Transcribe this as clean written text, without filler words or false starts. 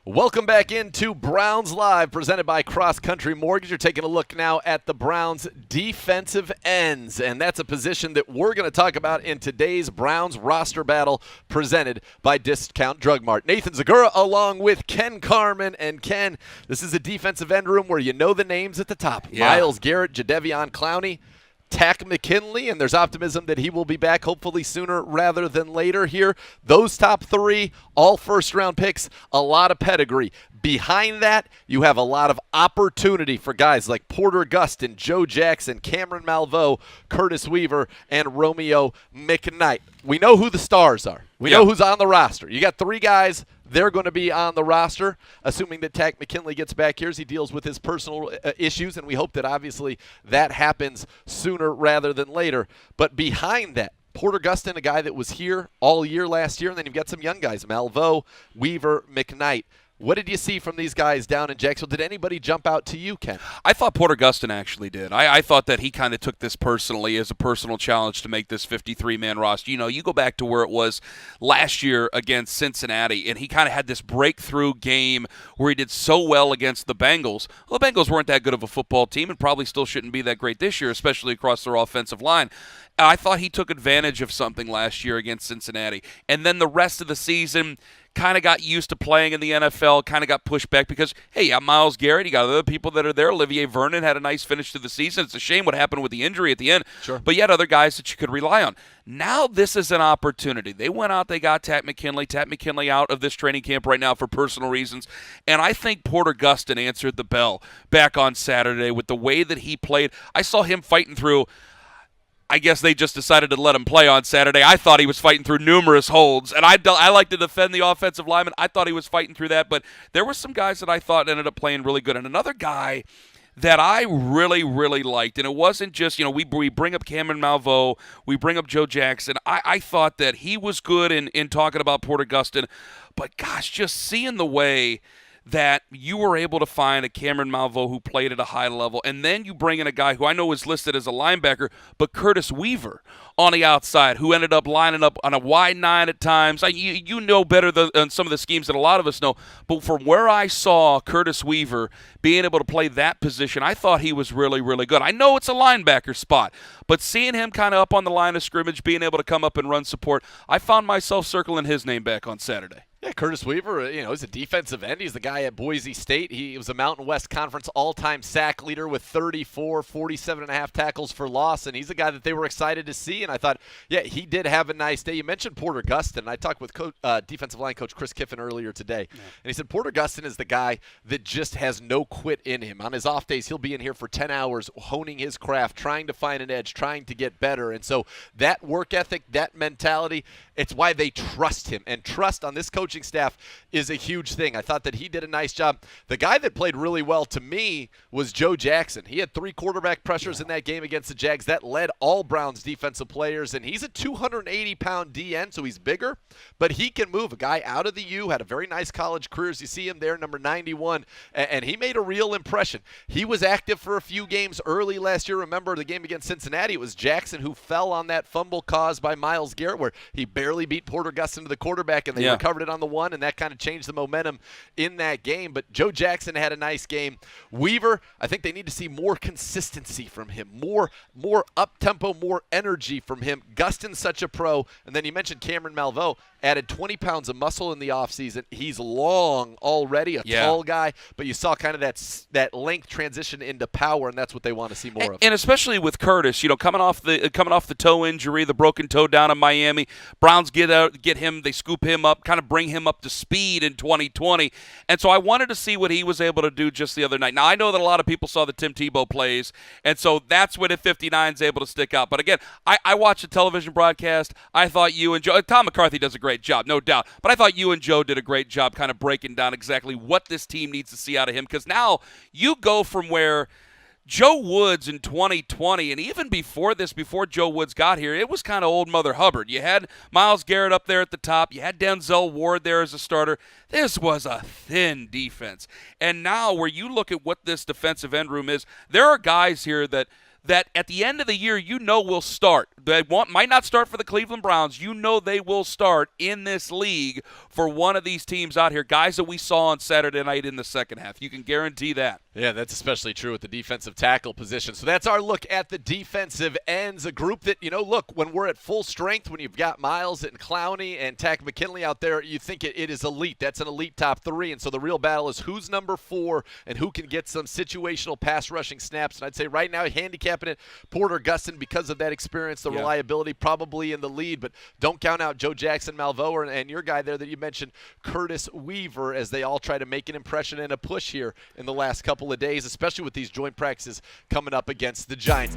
Welcome back into Browns Live, presented by Cross Country Mortgage. You're taking a look now at the Browns' defensive ends, and that's a position that we're going to talk about in today's Browns roster battle, presented by Discount Drug Mart. Nathan Zegura along with Ken Carman. And Ken, this is a defensive end room where you know the names at the top. Yeah. Myles Garrett, Jadeveon Clowney, Takk McKinley, and there's optimism that he will be back hopefully sooner rather than later here. Those top three, all first-round picks, a lot of pedigree. Behind that, you have a lot of opportunity for guys like Porter Gustin, Joe Jackson, Cameron Malveaux, Curtis Weaver, and Romeo McKnight. We know who the stars are. We know who's on the roster. You got three guys. They're going to be on the roster, assuming that Takk McKinley gets back here as he deals with his personal issues, and we hope that obviously that happens sooner rather than later. But behind that, Porter Gustin, a guy that was here all year last year, and then you've got some young guys, Malveaux, Weaver, McKnight. What did you see from these guys down in Jacksonville? Did anybody jump out to you, Ken? I thought Porter Gustin actually did. I thought that he kind of took this personally as a personal challenge to make this 53-man roster. You know, you go back to where it was last year against Cincinnati, and he kind of had this breakthrough game where he did so well against the Bengals. Well, the Bengals weren't that good of a football team and probably still shouldn't be that great this year, especially across their offensive line. I thought he took advantage of something last year against Cincinnati. And then the rest of the season kind of got used to playing in the NFL, kind of got pushed back because, hey, you got Myles Garrett, you got other people that are there. Olivier Vernon had a nice finish to the season. It's a shame what happened with the injury at the end. Sure. But you had other guys that you could rely on. Now this is an opportunity. They went out, they got Takk McKinley out of this training camp right now for personal reasons. And I think Porter Gustin answered the bell back on Saturday with the way that he played. I saw him fighting through. I guess they just decided to let him play on Saturday. I thought he was fighting through numerous holds, and I like to defend the offensive lineman. I thought he was fighting through that, but there were some guys that I thought ended up playing really good. And another guy that I really, really liked, and it wasn't just, we bring up Cameron Malveaux, we bring up Joe Jackson. I thought that he was good in talking about Porter Gustin, but gosh, just seeing the way that you were able to find a Cameron Malveaux who played at a high level, and then you bring in a guy who I know is listed as a linebacker, but Curtis Weaver on the outside, who ended up lining up on a wide nine at times. You know better than some of the schemes that a lot of us know, but from where I saw Curtis Weaver being able to play that position, I thought he was really, really good. I know it's a linebacker spot, but seeing him kind of up on the line of scrimmage, being able to come up and run support, I found myself circling his name back on Saturday. Yeah, Curtis Weaver, he's a defensive end. He's the guy at Boise State. He was a Mountain West Conference all-time sack leader with 34, 47.5 tackles for loss, and he's a guy that they were excited to see. And I thought, yeah, he did have a nice day. You mentioned Porter Gustin. I talked with defensive line coach Chris Kiffin earlier today, and he said Porter Gustin is the guy that just has no quit in him. On his off days, he'll be in here for 10 hours honing his craft, trying to find an edge, trying to get better. And so that work ethic, that mentality, it's why they trust him. And trust on this coaching staff is a huge thing. I thought that he did a nice job. The guy that played really well to me was Joe Jackson. He had 3 quarterback pressures in that game against the Jags. That led all Browns defensive players, and he's a 280-pound DN, so he's bigger, but he can move. A guy out of the U, had a very nice college career, as you see him there, number 91, and he made a real impression. He was active for a few games early last year. Remember the game against Cincinnati? It was Jackson who fell on that fumble caused by Myles Garrett, where he barely beat Porter Gustin to the quarterback, and they recovered it on the one, and that kind of changed the momentum in that game. But Joe Jackson had a nice game. Weaver, I think they need to see more consistency from him, more up-tempo, more energy from him. Gustin's such a pro. And then you mentioned Cameron Malveaux, added 20 pounds of muscle in the offseason. He's long already, a tall guy, but you saw kind of that length transition into power, and that's what they want to see more of. And especially with Curtis, coming off the toe injury, the broken toe down in Miami, Browns get him, they scoop him up, kind of bring him up to speed in 2020. And so I wanted to see what he was able to do just the other night. Now, I know that a lot of people saw the Tim Tebow plays, and so that's when at 59 is able to stick out. But again, I watched the television broadcast. I thought you and Joe, Tom McCarthy does a great job, no doubt. But I thought you and Joe did a great job kind of breaking down exactly what this team needs to see out of him, because now you go from where Joe Woods in 2020, and even before this, before Joe Woods got here, it was kind of old Mother Hubbard. You had Myles Garrett up there at the top. You had Denzel Ward there as a starter. This was a thin defense. And now where you look at what this defensive end room is, there are guys here that at the end of the year will start. They might not start for the Cleveland Browns. They will start in this league for one of these teams out here, guys that we saw on Saturday night in the second half. You can guarantee that. Yeah, that's especially true with the defensive tackle position. So that's our look at the defensive ends, a group that, look, when we're at full strength, when you've got Miles and Clowney and Takk McKinley out there, you think it is elite. That's an elite top three. And so the real battle is who's number 4 and who can get some situational pass rushing snaps. And I'd say right now, handicapping it, Porter Gustin, because of that experience, the reliability, probably in the lead. But don't count out Joe Jackson, Malveaux, and your guy there that you mentioned, Curtis Weaver, as they all try to make an impression and a push here in the last couple of days, especially with these joint practices coming up against the Giants.